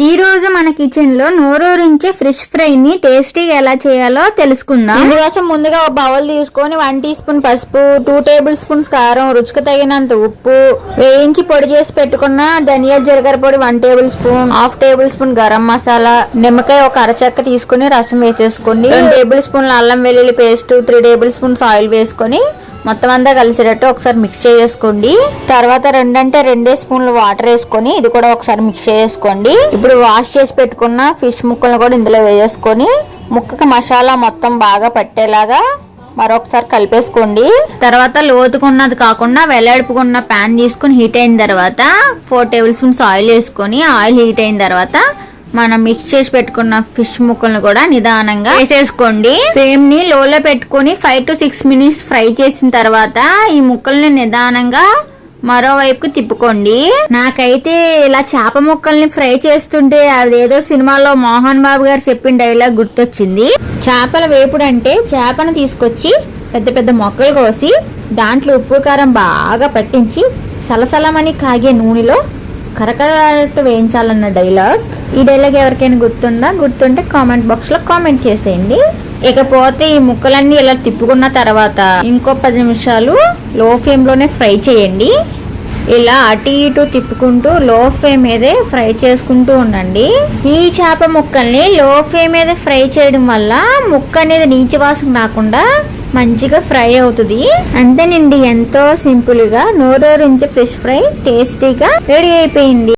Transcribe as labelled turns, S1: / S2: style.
S1: ఈ రోజు మన కిచెన్ లో నోరూరించే ఫిష్ ఫ్రై ని టేస్టీగా ఎలా చేయాలో తెలుసుకుందాం. ఇందుకోసం ముందుగా ఒక బౌల్ తీసుకొని 1 టీ స్పూన్ పసుపు, 2 టేబుల్ స్పూన్స్ కారం, రుచికి తగినంత ఉప్పు, వేయించి పొడి చేసి పెట్టుకున్న ధనియా జీలకర్ర పొడి 1 table spoon, 1/2 table spoon garam masala, నిమ్మకాయ ఒక అరచెక్క తీసుకుని రసం వేసేసుకోండి. 2 టేబుల్ స్పూన్ల అల్లం వెల్లుల్లి పేస్ట్, 3 టేబుల్ స్పూన్స్ ఆయిల్ వేసుకొని మొత్తం అంతా కలిసేటట్టు ఒకసారి మిక్స్ చేసుకోండి. తర్వాత 2 స్పూన్లు వాటర్ వేసుకొని ఇది కూడా ఒకసారి మిక్స్ చేసుకోండి. ఇప్పుడు వాష్ చేసి పెట్టుకున్న ఫిష్ ముక్కలను కూడా ఇందులో వేసేసుకొని ముక్కకి మసాలా మొత్తం బాగా పట్టేలాగా మరొకసారి కలిపేసుకోండి. తర్వాత లోతుకున్నది కాకుండా వెల్లడిపుకున్న ప్యాన్ తీసుకుని హీట్ అయిన తర్వాత 4 టేబుల్ స్పూన్స్ ఆయిల్ వేసుకొని ఆయిల్ హీట్ అయిన తర్వాత మనం మిక్స్ చేసి పెట్టుకున్న ఫిష్ ముక్కలను కూడా నిదానంగా వేసేసుకోండి. ఫ్లేమ్ ని లోలో పెట్టుకుని 5 to 6 మినిట్స్ ఫ్రై చేసిన తర్వాత ఈ ముక్కల్ని నిదానంగా మరోవైపుకి తిప్పుకోండి. నాకైతే ఇలా చేప ముక్కల్ని ఫ్రై చేస్తుంటే అదేదో సినిమాలో మోహన్ బాబు గారు చెప్పిన డైలాగ్ గుర్తొచ్చింది. చేపల వేపుడు అంటే చేపను తీసుకొచ్చి పెద్ద పెద్ద మొక్కలు కోసి దాంట్లో ఉప్పు కారం బాగా పట్టించి సలసలమని కాగే నూనెలో కరకరట్టు వేయించాలన్న డైలాగ్. ఈ డైలాగ్ ఎవరికైనా గుర్తుంటే కామెంట్ బాక్స్ లో కామెంట్ చేసేయండి. ఇకపోతే ఈ ముక్కలన్నీ ఇలా తిప్పుకున్న తర్వాత ఇంకో 10 నిమిషాలు లో ఫ్లేమ్ లోనే ఫ్రై చేయండి. ఇలా అటు ఇటు తిప్పుకుంటూ లో ఫ్లేమ్ మీదే ఫ్రై చేసుకుంటూ ఉండండి. ఈ చేప ముక్కల్ని లో ఫ్లేమ్ మీద ఫ్రై చేయడం వల్ల ముక్క అనేది నీచు వాసన రాకుండా మంచిగా ఫ్రై అవుతుంది. అంతేనండి, ఎంతో సింపుల్ గా నోరూరించే ఫిష్ ఫ్రై టేస్టీగా రెడీ అయిపోయింది.